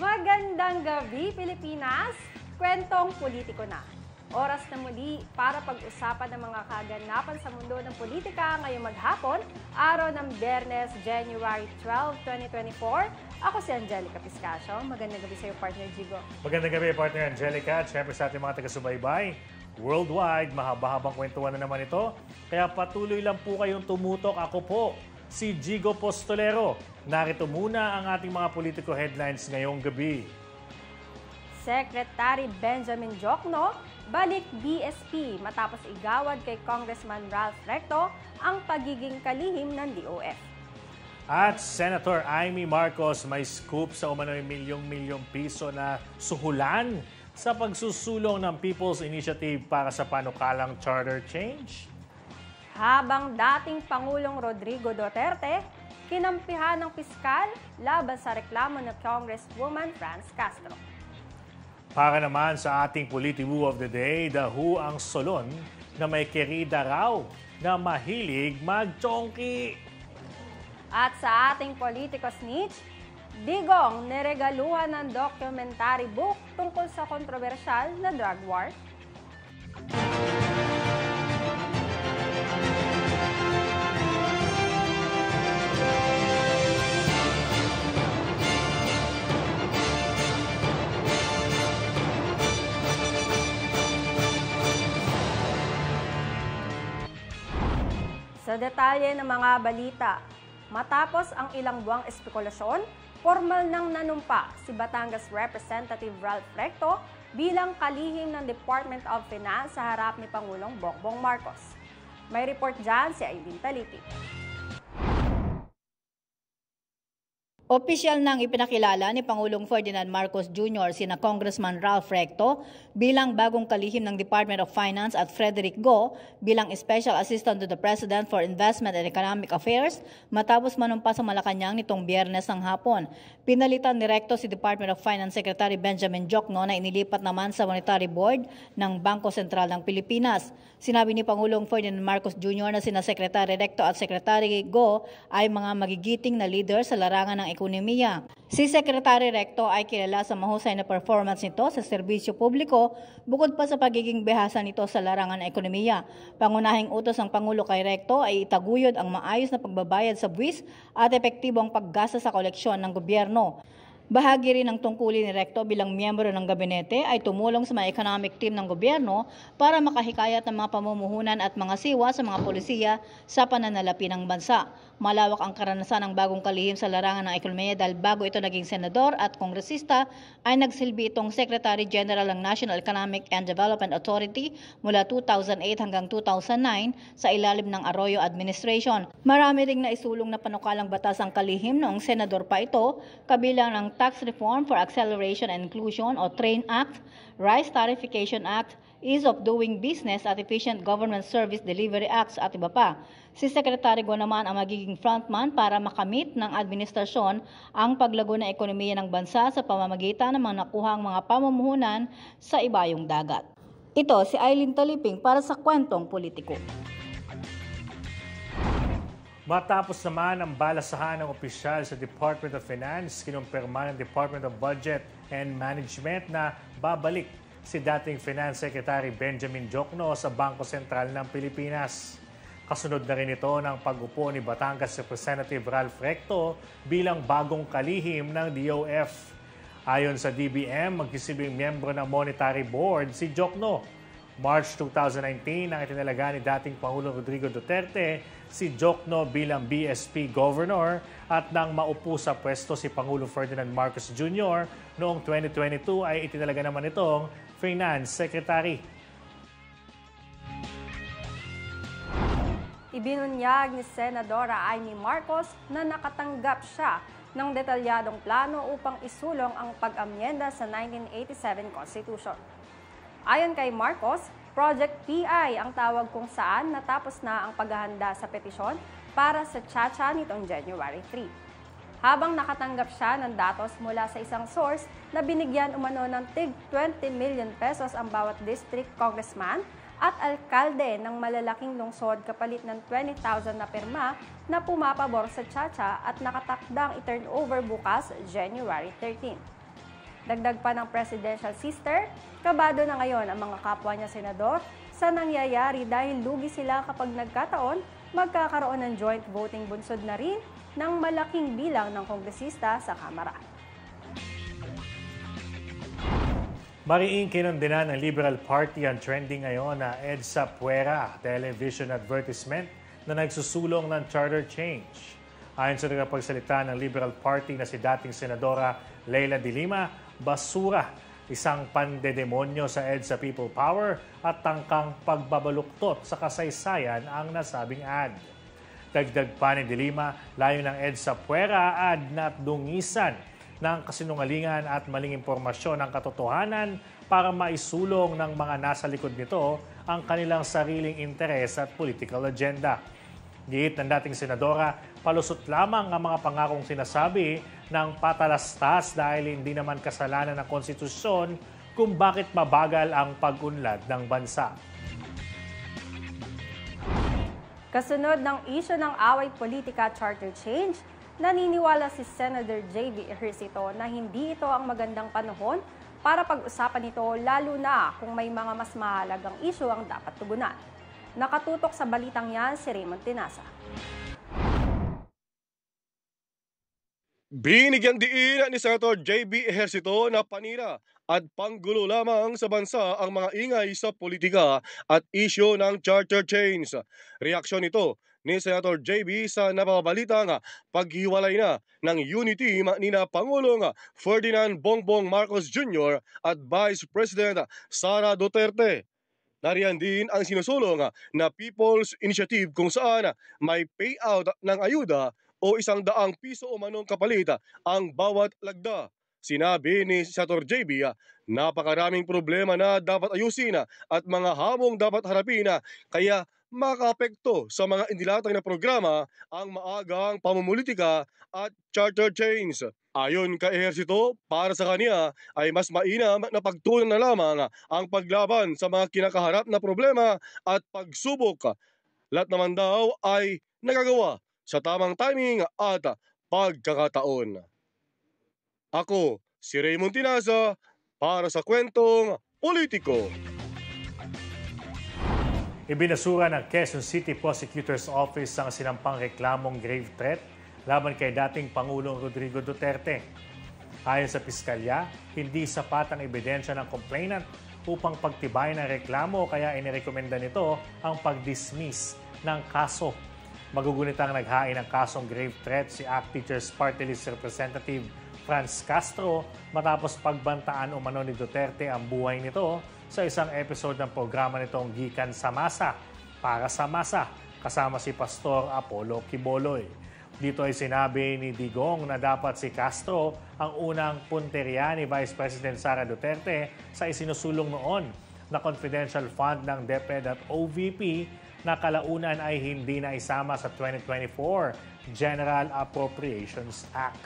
Magandang gabi, Pilipinas! Kwentong politiko na. Oras na muli para pag-usapan ng mga kaganapan sa mundo ng politika ngayong maghapon, araw ng Biyernes, January 12, 2024. Ako si Angelica Piscasio. Magandang gabi sa iyo, partner Jigo. Magandang gabi, partner Angelica. At syempre sa ating mga taga-subaybay, worldwide, mahaba-habang kwentuhan na naman ito. Kaya patuloy lang po kayong tumutok. Ako po, si Jigo Postolero. Narito muna ang ating mga politiko headlines ngayong gabi. Secretary Benjamin Diokno, balik BSP matapos igawad kay Congressman Ralph Recto ang pagiging kalihim ng DOF. At Senator Amy Marcos may scoop sa umano'y milyong-milyong piso na suhulan sa pagsusulong ng People's Initiative para sa panukalang charter change. Habang dating Pangulong Rodrigo Duterte, kinampihan ng piskal laban sa reklamo ng Congresswoman Franz Castro. Para naman sa ating Politibu of the Day, The Who ang solon na may kerida raw na mahilig mag-chonky. At sa ating Politico Snitch, Digong niregaluhan ng documentary book tungkol sa kontrobersyal na drug war. Sa detalye ng mga balita, matapos ang ilang buwang espekulasyon, formal nang nanumpa si Batangas Representative Ralph Recto bilang kalihim ng Department of Finance sa harap ni Pangulong Bongbong Marcos. May report dyan si Aileen Talipi. Opisyal nang ipinakilala ni Pangulong Ferdinand Marcos Jr. sina Congressman Ralph Recto bilang bagong kalihim ng Department of Finance at Frederick Go bilang Special Assistant to the President for Investment and Economic Affairs matapos manumpa sa Malacanang nitong Biyernes ng hapon. Pinalitan ni Recto si Department of Finance Secretary Benjamin Diokno na inilipat naman sa Monetary Board ng Bangko Sentral ng Pilipinas. Sinabi ni Pangulong Ferdinand Marcos Jr. na sina Secretary Recto at Secretary Go ay mga magigiting na leader sa larangan ng ekonomiya. Si Secretary Recto ay kilala sa mahusay na performance nito sa serbisyo publiko bukod pa sa pagiging behasa nito sa larangan ng ekonomiya. Pangunahing utos ng Pangulo kay Recto ay itaguyod ang maayos na pagbabayad sa buwis at epektibong paggasa sa koleksyon ng gobyerno. Bahagi rin ng tungkulin ni Recto bilang miyembro ng gabinete ay tumulong sa mga economic team ng gobyerno para makahikayat ng mga pamumuhunan at mga siwa sa mga polisiya sa pananalapi ng bansa. Malawak ang karanasan ng bagong kalihim sa larangan ng ekonomiya dahil bago ito naging senador at kongresista ay nagsilbi itong Secretary General ng National Economic and Development Authority mula 2008 hanggang 2009 sa ilalim ng Arroyo Administration. Marami ring naisulong na panukalang batas ang kalihim noong senador pa ito, kabilang ng Tax Reform for Acceleration and Inclusion o TRAIN Act, Rice Tarification Act, Ease of Doing Business at Efficient Government Service Delivery Acts at iba pa. Si Secretary Go naman ang magiging frontman para makamit ng administrasyon ang paglago ng ekonomiya ng bansa sa pamamagitan ng mga nakuhang mga pamumuhunan sa ibayong dagat. Ito si Aileen Taliping para sa Kwentong Politiko. Matapos naman ang balasahan ng opisyal sa Department of Finance, kinumpirma ng Department of Budget and Management na babalik si dating Finance Secretary Benjamin Diokno sa Bangko Sentral ng Pilipinas. Kasunod na rin ito ng pag-upo ni Batangas Representative Ralph Recto bilang bagong kalihim ng DOF. Ayon sa DBM, magsisilbing miyembro ng Monetary Board si Diokno. March 2019 nang itinalaga ni dating Pangulong Rodrigo Duterte si Diokno bilang BSP Governor at nang maupo sa pwesto si Pangulong Ferdinand Marcos Jr. noong 2022 ay itinalaga naman itong Finance Secretary. Ibinunyag ni Senadora Amy Marcos na nakatanggap siya ng detalyadong plano upang isulong ang pag-amyenda sa 1987 Constitution. Ayon kay Marcos, Project PI ang tawag kung saan natapos na ang paghahanda sa petisyon para sa Chacha nitong January 3. Habang nakatanggap siya ng datos mula sa isang source na binigyan umano ng tig 20 million pesos ang bawat district congressman at alkalde ng malalaking lungsod kapalit ng 20,000 na pirma na pumapabor sa Chacha at nakatakdang i-turn over bukas January 13. Dagdag pa ng presidential sister, kabado na ngayon ang mga kapwa niya senador sa nangyayari dahil lugi sila kapag nagkataon magkakaroon ng joint voting bunsod na rin ng malaking bilang ng kongresista sa Kamara. Mariing kinondena ng Liberal Party ang trending ngayon na EDSA Puera television advertisement na nagsusulong ng charter change. Ayon sa tagapagsalita ng Liberal Party na si dating Senadora Leila de Lima, basura, isang pandedemonyo sa EDSA People Power at tangkang pagbabaluktot sa kasaysayan ang nasabing ad. Dagdag pa ni de Lima, layo ng EDSA Puera ad na dungisan ng kasinungalingan at maling impormasyon ng katotohanan para maisulong ng mga nasa likod nito ang kanilang sariling interes at political agenda. Giit ng dating senadora, palusot lamang ang mga pangakong sinasabi ng patalastas dahil hindi naman kasalanan ng konstitusyon kung bakit mabagal ang pag-unlad ng bansa. Kasunod ng isyu ng away politika charter change, naniniwala si Senator J.B. Ejercito na hindi ito ang magandang panahon para pag-usapan ito lalo na kung may mga mas mahalagang isyu ang dapat tugunan. Nakatutok sa balitang yan si Raymond Tinasa. Binigyang diin ni Senator J.B. Ejercito na panira at panggulo lamang sa bansa ang mga ingay sa politika at isyu ng charter change. Reaksyon ito ni Senator J.B. sa napabalitang paghiwalay na ng unity team ni Pangulong Ferdinand Bongbong Marcos Jr. at Vice President Sara Duterte. Nariyan din ang sinusulong na People's Initiative kung saan may payout ng ayuda o 100 piso o manong kapalit ang bawat lagda. Sinabi ni Senator JB, napakaraming problema na dapat ayusin at mga hamong dapat harapin kaya makaapekto sa mga indilatang na programa ang maagang pamumulitika at charter change. Ayon kay Ejercito, para sa kanya ay mas mainam na pagtuunan na lamang ang paglaban sa mga kinakaharap na problema at pagsubok. Lahat naman daw ay nagagawa sa tamang timing at pagkakataon. Ako, si Raymond Tinasa, para sa Kwentong Politiko. Ibinasura ng Quezon City Prosecutor's Office ang sinampang reklamong grave threat laban kay dating Pangulong Rodrigo Duterte. Ayon sa piskalya, hindi sapat ang ebidensya ng complainant upang pagtibayin ang reklamo kaya inirekomenda nito ang pag-dismiss ng kaso. Magugunitang naghain ng kasong grave threat si ACT Teachers Party List Representative Franz Castro matapos pagbantaan umano ni Duterte ang buhay nito sa isang episode ng programa nitong Gikan sa Masa, para sa Masa, kasama si Pastor Apollo Quiboloy. Dito ay sinabi ni Digong na dapat si Castro ang unang punteriya ni Vice President Sara Duterte sa isinusulong noon na confidential fund ng DepEd at OVP na kalaunan ay hindi na isama sa 2024 General Appropriations Act.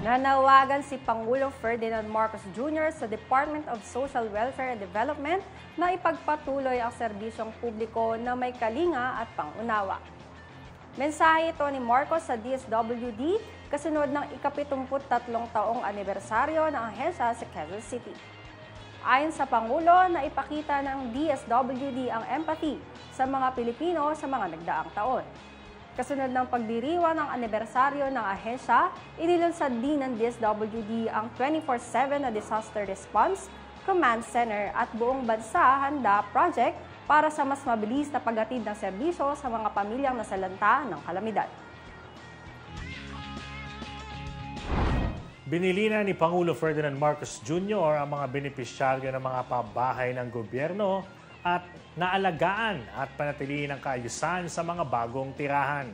Nanawagan si Pangulong Ferdinand Marcos Jr. sa Department of Social Welfare and Development na ipagpatuloy ang serbisyong publiko na may kalinga at pangunawa. Mensahe ito ni Marcos sa DSWD kasunod ng ika-73 taong anibersaryo ng ahensya sa Quezon City. Ayon sa Pangulo, na ipakita ng DSWD ang empathy sa mga Pilipino sa mga nagdaang taon. Kasunod ng pagdiriwang ng anibersaryo ng ahensya, inilunsad din ng DSWD ang 24/7 na Disaster Response Command Center at buong bansa handa project para sa mas mabilis na paghatid ng serbisyo sa mga pamilyang nasalanta ng kalamidad. Binili na ni Pangulo Ferdinand Marcos Jr. ang mga benepisyaryo ng mga pabahay ng gobyerno at naalagaan at panatilihin ang kaayusan sa mga bagong tirahan.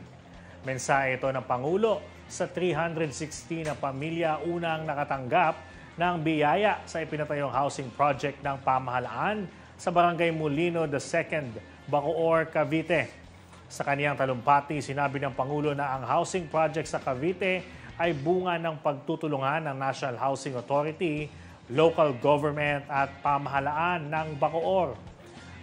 Mensahe ito ng Pangulo sa 316 na pamilya unang nakatanggap ng biyaya sa ipinatayong housing project ng pamahalaan sa Barangay Molino II, Bacoor, Cavite. Sa kaniyang talumpati, sinabi ng Pangulo na ang housing project sa Cavite ay bunga ng pagtutulungan ng National Housing Authority, local government at pamahalaan ng Bacoor.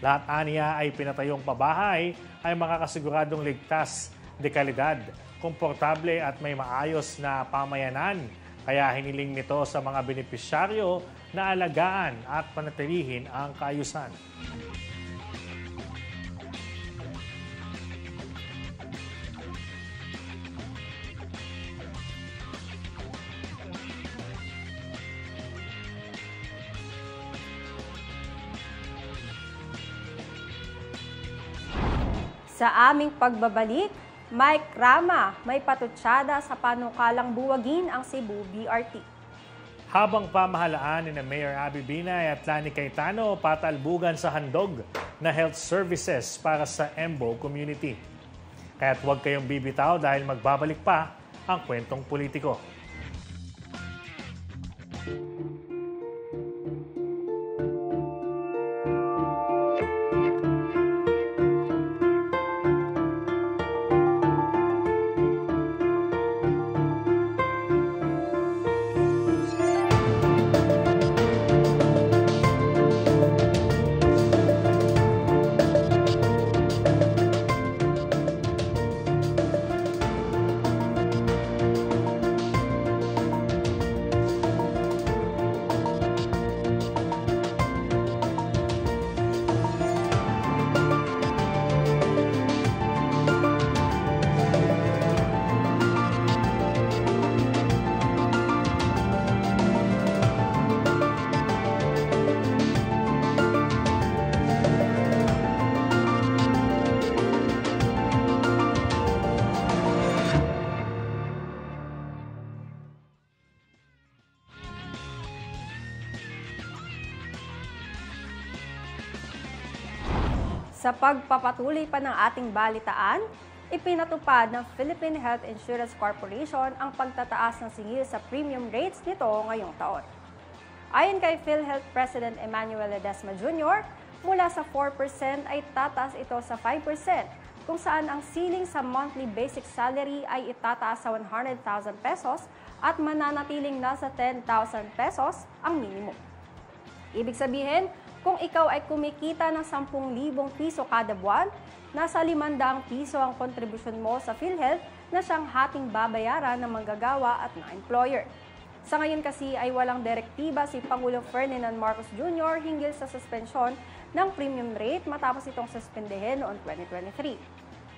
Lahat aniya ay pinatayong pabahay ay makakasiguradong ligtas, dekalidad komportable at may maayos na pamayanan. Kaya hiniling nito sa mga benepisyaryo na alagaan at panatilihin ang kaayusan. Sa aming pagbabalik, Mike Rama may patutsada sa panukalang buwagin ang Cebu BRT. Habang pamahalaan ni Mayor Abby Binay at Lani Cayetano patalbugan sa handog na health services para sa Embo community. Kaya't huwag kayong bibitaw dahil magbabalik pa ang kwentong politiko. Sa pagpapatuloy pa ng ating balitaan, ipinatupad ng Philippine Health Insurance Corporation ang pagtataas ng singil sa premium rates nito ngayong taon. Ayon kay PhilHealth President Emmanuel Ledesma Jr., mula sa 4% ay tataas ito sa 5%, kung saan ang ceiling sa monthly basic salary ay itataas sa 100,000 pesos at mananatiling nasa 10,000 pesos ang minimum. Ibig sabihin, kung ikaw ay kumikita ng 10,000 piso kada buwan, nasa 500 piso ang kontribusyon mo sa PhilHealth na siyang hating babayaran ng manggagawa at ng employer. Sa ngayon kasi ay walang direktiba si Pangulong Ferdinand Marcos Jr. hinggil sa suspensyon ng premium rate matapos itong suspendehin noong 2023.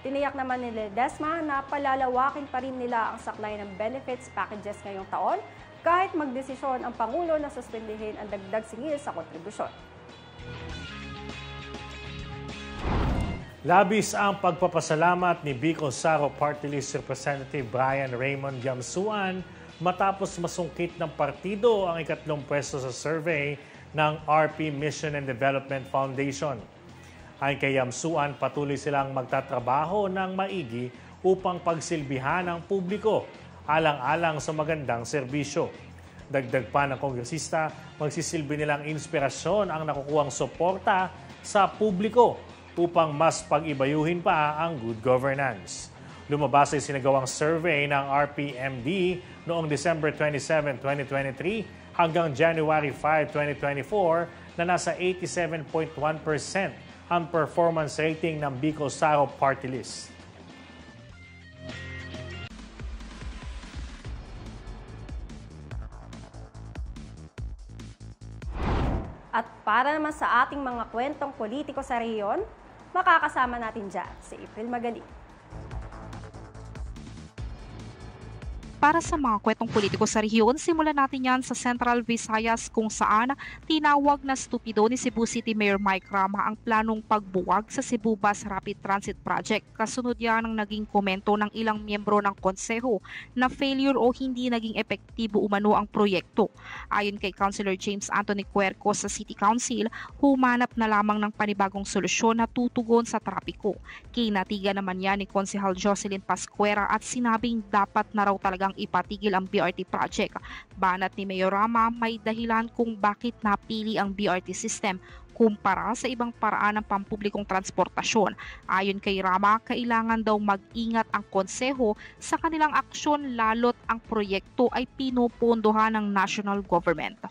Tiniyak naman ni Ledesma na palalawakin pa rin nila ang saklay ng benefits packages ngayong taon kahit magdesisyon ang Pangulo na suspendehin ang dagdag singil sa kontribusyon. Labis ang pagpapasalamat ni Bicol Saro Party List Representative Brian Raymond Yamsuan matapos masungkit ng partido ang ikatlong pwesto sa survey ng RP Mission and Development Foundation. Ayon kay Yamsuan, patuloy silang magtatrabaho ng maigi upang pagsilbihan ang publiko alang-alang sa magandang serbisyo. Dagdag pa ng kongresista, magsisilbi nilang inspirasyon ang nakukuhang suporta sa publiko upang mas pag-ibayuhin pa ang good governance. Lumabas ay sinagawang survey ng RPMD noong December 27, 2023 hanggang January 5, 2024 na nasa 87.1% ang performance rating ng Bicol Saro Party List. At para naman sa ating mga kwentong politiko sa rehiyon, makakasama natin dyan si April Magaling. Para sa mga kwentong politiko sa rehiyon, simulan natin yan sa Central Visayas kung saan tinawag na stupido ni Cebu City Mayor Mike Rama ang planong pagbuwag sa Cebu Bus Rapid Transit Project. Kasunod yan ang naging komento ng ilang miyembro ng konseho na failure o hindi naging epektibo umano ang proyekto. Ayon kay Councilor James Anthony Querco sa City Council, humanap na lamang ng panibagong solusyon na tutugon sa trapiko. Kinatigan naman yan ni Konsehal Jocelyn Pascuera at sinabing dapat na raw talagang ipatigil ang BRT project. Banat ni Mayor Rama, may dahilan kung bakit napili ang BRT system kumpara sa ibang paraan ng pampublikong transportasyon. Ayon kay Rama, kailangan daw mag-ingat ang konseho sa kanilang aksyon lalo't ang proyekto ay pinupondohan ng national government.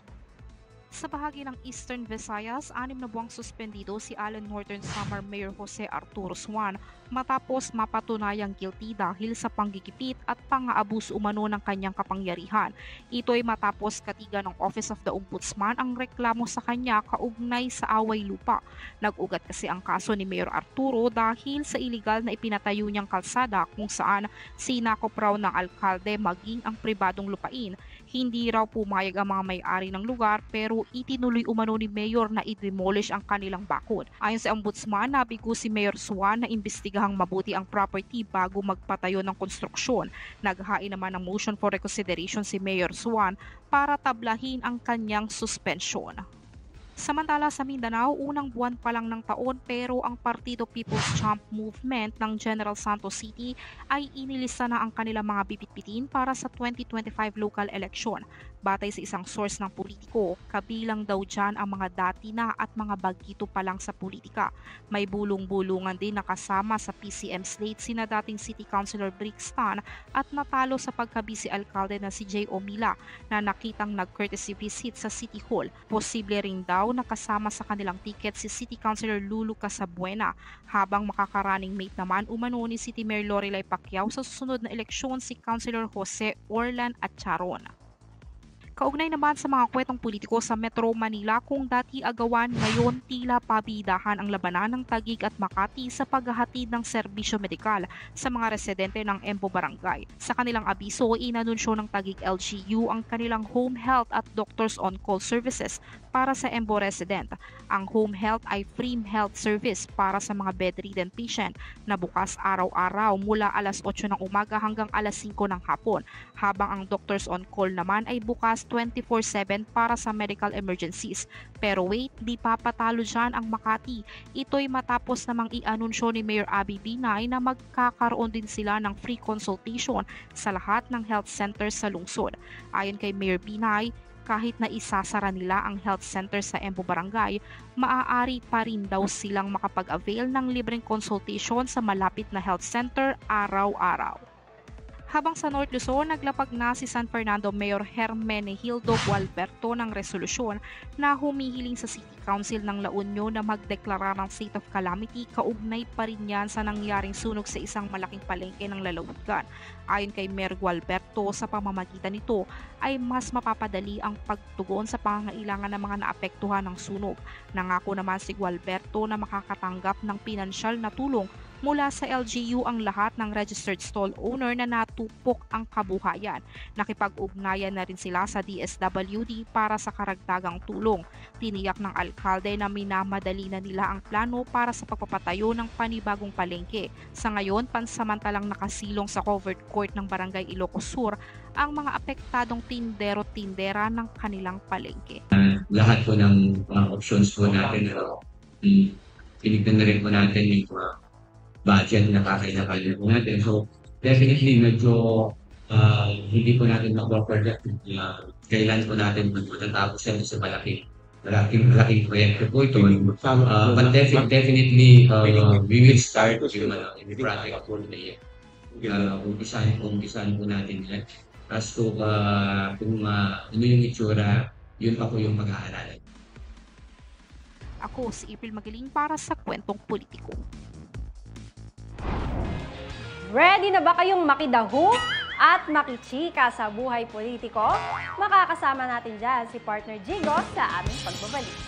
Sa bahagi ng Eastern Visayas, 6 na buwang suspendido si Allen Northern Samar Mayor Jose Arturo Suan matapos mapatunayang guilty dahil sa panggigipit at pang-aabus umano ng kanyang kapangyarihan. Ito ay matapos katigan ng Office of the Ombudsman ang reklamo sa kanya kaugnay sa away lupa. Nag-ugat kasi ang kaso ni Mayor Arturo dahil sa iligal na ipinatayo niyang kalsada kung saan sinakop raw ng alkalde maging ang pribadong lupain. Hindi raw pumayag ang mga may-ari ng lugar pero itinuloy umano ni Mayor na i-demolish ang kanilang bakod. Ayon sa Ombudsman, nabigo si Mayor Suan na imbestigahang mabuti ang property bago magpatayo ng konstruksyon. Naghain naman ng motion for reconsideration si Mayor Suan para tablahin ang kanyang suspensyon. Samantala sa Mindanao, unang buwan pa lang ng taon pero ang Partido People's Champ Movement ng General Santos City ay inilista na ang kanilang mga bibitbitin para sa 2025 local election. Batay sa isang source ng politiko, kabilang daw dyan ang mga dati na at mga bagito pa lang sa politika. May bulong-bulungan din nakasama sa PCM slate sina dating City Councilor Brixton at natalo sa pagkabisi alkalde na si J. Omila na nakitang nag-courtesy visit sa City Hall. Posible rin daw nakasama sa kanilang ticket si City Councilor Lulu Casabuena, habang makakarunning mate naman umano ni City Mayor Lorelai Pacquiao sa susunod na eleksyon si Councilor Jose Orlan Atcharon. Kaugnay naman sa mga kwentong politiko sa Metro Manila, kung dati agawan, ngayon tila pabidahan ang labanan ng Taguig at Makati sa paghahatid ng serbisyo medikal sa mga residente ng Embo Barangay. Sa kanilang abiso, inanunsyo ng Taguig LGU ang kanilang home health at doctors on-call services para sa Embo resident. Ang home health ay free health service para sa mga bedridden patient na bukas araw-araw mula alas 8 ng umaga hanggang alas 5 ng hapon, habang ang doctors on-call naman ay bukas 24/7 para sa medical emergencies. Pero wait, di papatalo dyan ang Makati. Ito'y matapos namang i-anunsyo ni Mayor Abby Binay na magkakaroon din sila ng free consultation sa lahat ng health centers sa lungsod. Ayon kay Mayor Binay, kahit na isasara nila ang health center sa Embo Barangay, maaari pa rin daw silang makapag-avail ng libreng consultation sa malapit na health center araw-araw. Habang sa North Luzon, naglapag na si San Fernando Mayor Hermenegildo Gualberto ng resolusyon na humihiling sa City Council ng La Union na magdeklara ng state of calamity. Kaugnay pa rin yan sa nangyaring sunog sa isang malaking palengke ng lalawigan. Ayon kay Mayor Gualberto, sa pamamagitan nito ay mas mapapadali ang pagtugon sa pangangailangan ng mga naapektuhan ng sunog. Nangako naman si Gualberto na makakatanggap ng pinansyal na tulong mula sa LGU ang lahat ng registered stall owner na natupok ang kabuhayan. Nakipag-ugnayan na rin sila sa DSWD para sa karagdagang tulong. Tiniyak ng alkalde na minamadali na nila ang plano para sa pagpapatayo ng panibagong palengke. Sa ngayon, pansamantalang nakasilong sa covered court ng Barangay Ilocos Sur ang mga apektadong tindero-tindera ng kanilang palengke. Lahat po ng mga options po natin, tinignan na rin po natin yung budget na kakailangan po natin. So, definitely medyo hindi po natin mag-project kailan po natin matatapos yan sa malaking proyekto po ito. But definitely, we will start yung project for the year. Umpisahan po natin yan. As to kung ano yung itsura, yun pa po yung mag-aaralan. Ako si April Magaling para sa Kwentong Politiko. Ready na ba kayong makidahu at makichika sa buhay politiko? Makakasama natin dyan si partner Jigo sa aming pagbabalik.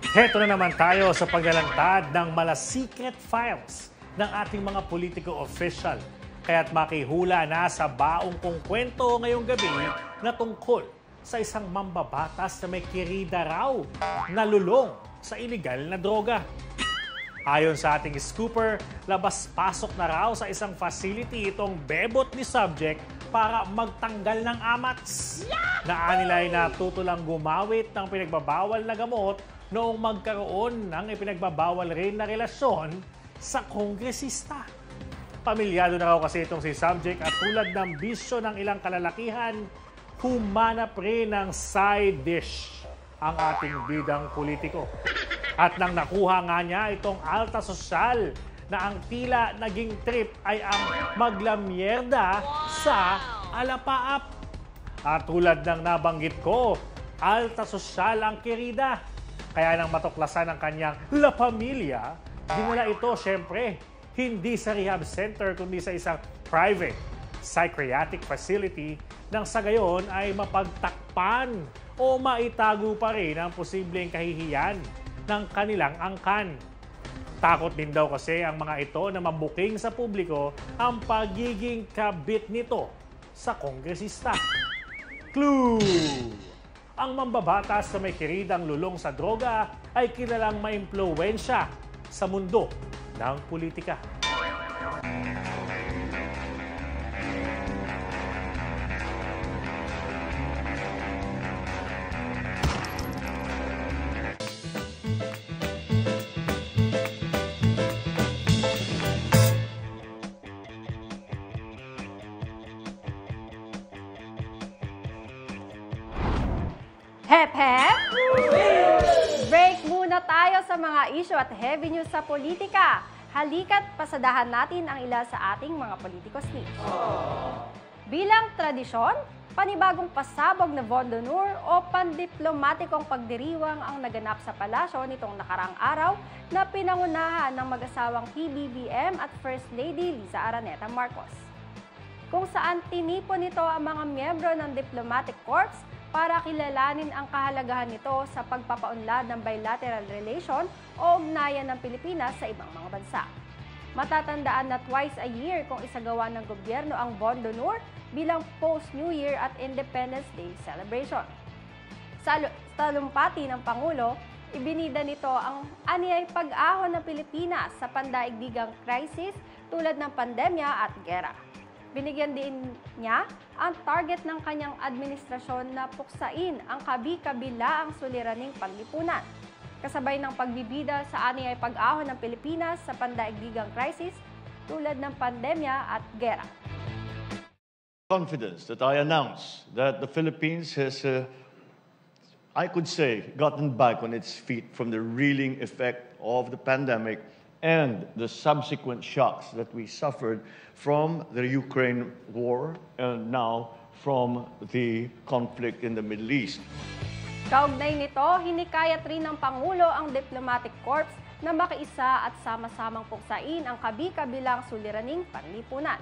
Heto na naman tayo sa paglalantad ng secret files ng ating mga politiko official. Kaya't makihula na sa baong kong kwento ngayong gabi na tungkol sa isang mambabatas na may kirida raw na lulong sa iligal na droga. Ayon sa ating scooper, labas-pasok na raw sa isang facility itong bebot ni subject para magtanggal ng amats. Naan nila ay natuto lang gumawit ng pinagbabawal na gamot noong magkaroon ng ipinagbabawal rin na relasyon sa kongresista. Pamilyado na raw kasi itong si subject at tulad ng bisyo ng ilang kalalakihan, humanap rin ng side dish ang ating bidang politiko. At nang nakuha nga niya itong alta sosyal na ang tila naging trip ay ang maglamyerda sa alapaap. At tulad ng nabanggit ko, alta sosyal ang kirida. Kaya nang matuklasan ng kanyang La Familia, dinala ito syempre hindi sa rehab center kundi sa isang private psychiatric facility nang sa gayon ay mapagtakpan o maitago pa rin ang posibleng kahihiyan ng kanilang angkan. Takot din daw kasi ang mga ito na mabuking sa publiko ang pagiging kabit nito sa kongresista. Clue! Ang mambabatas na may kiridang lulong sa droga ay kilalang maimpluwensya sa mundo ng politika. Hep, hep! Break muna tayo sa mga issue at heavy news sa politika. Halika't pasadahan natin ang ilan sa ating mga politikos news. Bilang tradisyon, panibagong pasabog na Von d'Honneur o pandiplomatikong pagdiriwang ang naganap sa palasyo nitong nakaraang araw na pinangunahan ng mag-asawang PBBM at First Lady Liza Araneta Marcos. Kung saan tinipon nito ang mga miyembro ng Diplomatic Corps para kilalanin ang kahalagahan nito sa pagpapaunlad ng bilateral relation o ugnayan ng Pilipinas sa ibang mga bansa. Matatandaan na twice a year kung isagawa ng gobyerno ang Von d'Honneur bilang post-New Year at Independence Day celebration. Sa talumpati ng Pangulo, ibinida nito ang aniyay pag-ahon ng Pilipinas sa pandaigdigang crisis tulad ng pandemya at gera. Binigyan din niya ang target ng kanyang administrasyon na puksain ang kabi-kabilaang suliraning panlipunan, kasabay ng pagbibida sa aniyay pag-ahon ng Pilipinas sa pandaigdigang crisis tulad ng pandemya at gera. Confidence that I announce that the Philippines has, I could say, gotten back on its feet from the reeling effect of the pandemic and the subsequent shocks that we suffered from the Ukraine war and now from the conflict in the Middle East. Kaugnay nito, hinikayat rin ng Pangulo ang Diplomatic Corps na makiisa at sama-samang puksain ang kabi-kabilang suliraning panlipunan.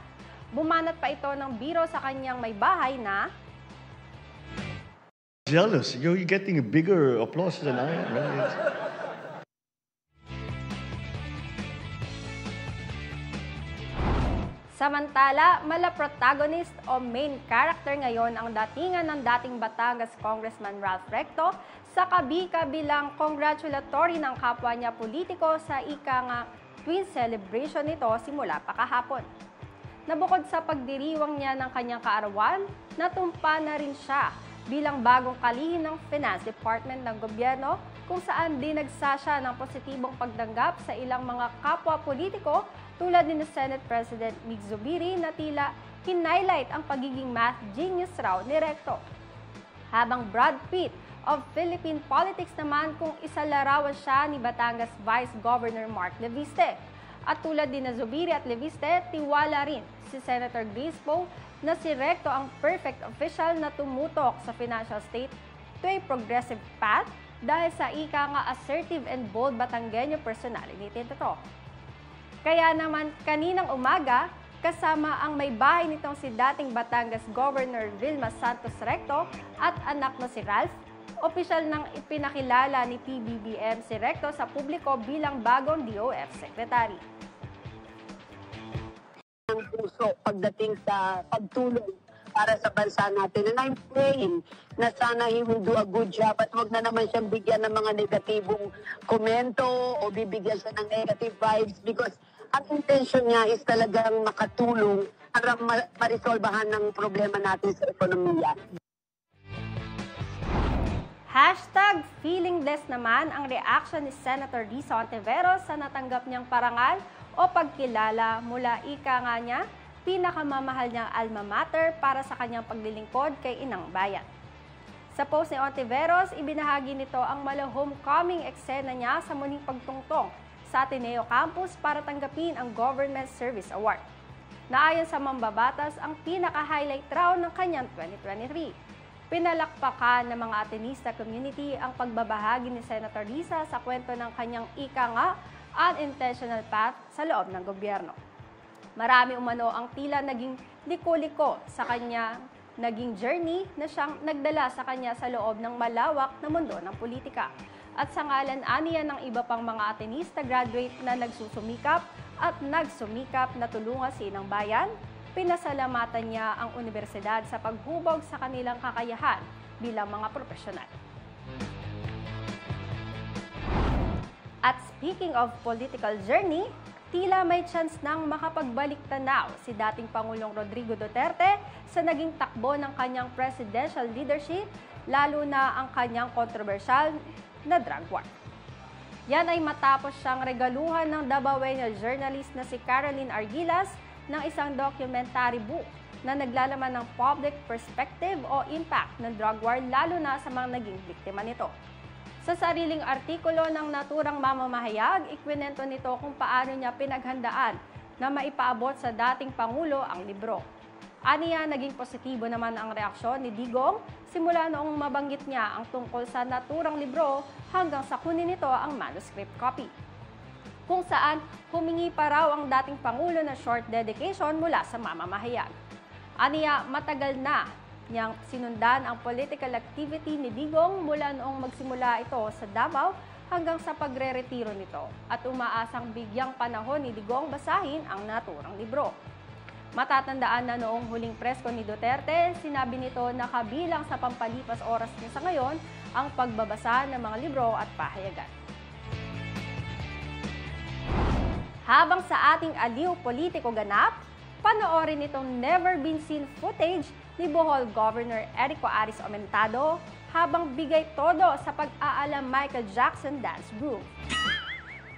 Bumanat pa ito ng biro sa kanyang may bahay na Jealous, you're getting a bigger applause than I am. Right? Samantala, mala-protagonist o main character ngayon ang datingan ng dating Batangas Congressman Ralph Recto sa kabi-kabilang congratulatory ng kapwa niya politiko sa ika-nga twin celebration nito simula pa kahapon. Nabukod sa pagdiriwang niya ng kanyang kaarawan, natumpa na rin siya bilang bagong kalihim ng Finance Department ng gobyerno kung saan dinagsa siya ng positibong pagdanggap sa ilang mga kapwa politiko tulad ni Senate President Mig Zubiri na tila hinhighlight ang pagiging math genius raw ni Recto. Habang Brad Pitt of Philippine politics naman kung isalarawan siya ni Batangas Vice Governor Mark Leviste. At tulad din na Zubiri at Leviste, tiwala rin si Senator Grace Poe na si Recto ang perfect official na tumutok sa financial state to a progressive path dahil sa ika nga assertive and bold Batanggenyo personality nito. Kaya naman kaninang umaga, kasama ang may bahay nitong si dating Batangas Governor Vilma Santos Recto at anak na si Ralph, Opisyal nang ipinakilala ni PBBM si Recto sa publiko bilang bagong DOF Secretary. Ang puso pagdating sa pagtulong para sa bansa natin. And I'm praying na sana he will do a good job at wag na naman siyang bigyan ng mga negatibong komento o bibigyan siya ng negative vibes because ang intention niya is talagang makatulong para marisolbahan ng problema natin sa ekonomiya. Hashtag feelingless naman ang reaction ni Senator Risa Ontiveros sa natanggap niyang parangal o pagkilala mula ika nga niya, pinakamamahal niyang alma mater para sa kanyang paglilingkod kay Inang Bayan. Sa post ni Ontiveros, ibinahagi nito ang mala-homecoming eksena niya sa muling pagtungtong sa Ateneo Campus para tanggapin ang Government Service Award. Naayon sa mambabatas ang pinaka-highlight raw ng kanyang 2023. Pinalakpakan ng mga Atenista community ang pagbabahagi ni Senator Risa sa kwento ng kanyang ika nga unintentional path sa loob ng gobyerno. Marami umano ang tila naging liko-liko sa kanya naging journey na siyang nagdala sa kanya sa loob ng malawak na mundo ng politika. At sa ngalan aniya ng iba pang mga Atenista graduate na nagsusumikap at nagsumikap na tulungan si Inang Bayan, pinasalamatan niya ang universidad sa paghubog sa kanilang kakayahan bilang mga profesional. At speaking of political journey, tila may chance nang makapagbalik tanaw si dating Pangulong Rodrigo Duterte sa naging takbo ng kanyang presidential leadership, lalo na ang kanyang kontrobersyal na drug war. Yan ay matapos siyang regaluhan ng Dabaweño journalist na si Caroline Arguilas ng isang documentary book na naglalaman ng public perspective o impact ng drug war lalo na sa mga naging biktima nito. Sa sariling artikulo ng naturang mamamahayag, ikwinento nito kung paano niya pinaghandaan na maipaabot sa dating Pangulo ang libro. Aniya, naging positibo naman ang reaksyon ni Digong simula noong mabanggit niya ang tungkol sa naturang libro hanggang sa kunin nito ang manuscript copy, kung saan humingi pa raw ang dating Pangulo na short dedication mula sa mamamahayag. Aniya, matagal na niyang sinundan ang political activity ni Digong mula noong magsimula ito sa Davao hanggang sa pagre-retiro nito at umaasang bigyang panahon ni Digong basahin ang naturang libro. Matatandaan na noong huling presko ni Duterte, sinabi nito na kabilang sa pampalipas oras niya sa ngayon ang pagbabasa ng mga libro at pahayagan. Habang sa ating aliw politiko ganap, panoorin itong never been seen footage ni Bohol Governor Erico Aris Aumentado habang bigay todo sa pag-aalam Michael Jackson dance groove.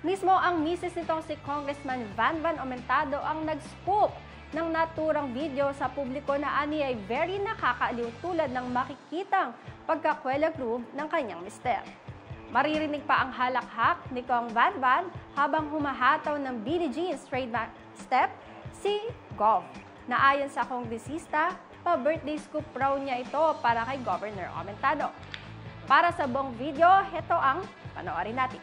Mismo ang misis nitong si Congressman Van Aumentado ang nag-scoop ng naturang video sa publiko na ani ay very nakakaaliw tulad ng makikitang pagkakwela groove ng kanyang mister. Maririnig pa ang halakhak ni Kong Van habang humahataw ng Billie Jean's trademark step si Gov, na ayon sa kongresista, pa-birthday scoop raw niya ito para kay Governor Aumentado. Para sa buong video, ito ang panoorin natin.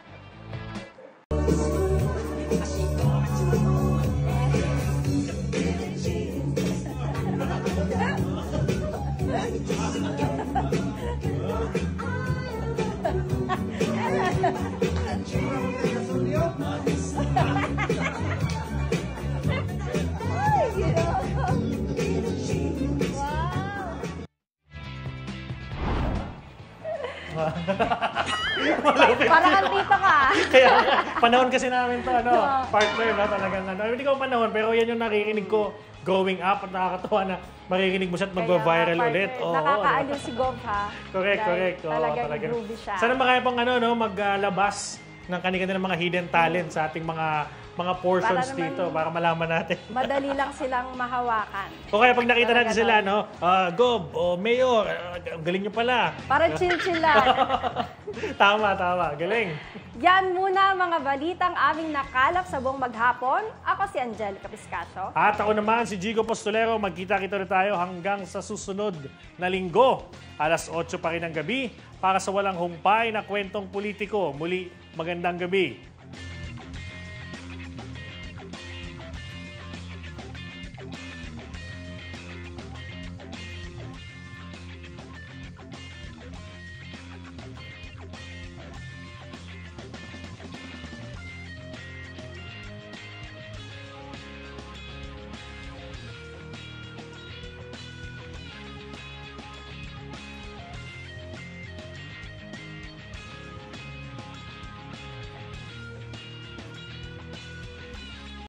Parang andito ka. Kaya panahon kasi namin to, partner, no? Talagang hindi ko panahon, pero yan yung naririnig ko growing up at nakakatawa na maririnig mo siya at mag-viral ulit. Nakakaaliw si Gov, ha? Correct. Talagang groovy siya. Sana makaya pang maglabas ng kanilang mga hidden talent sa ating mga portions para dito para malaman natin. Madali lang silang mahawakan. O kaya pag nakita natin sila, Gob, Mayor, galing nyo pala. Para chill-chill lang. Tama. Galing. Yan muna mga balitang aming nakalap sa buong maghapon. Ako si Angelica Piscasio. At ako naman si Jigo Postolero. Magkita-kita na tayo hanggang sa susunod na linggo. 8:00 pa rin ng gabi para sa walang humpay na kwentong politiko. Muli, magandang gabi.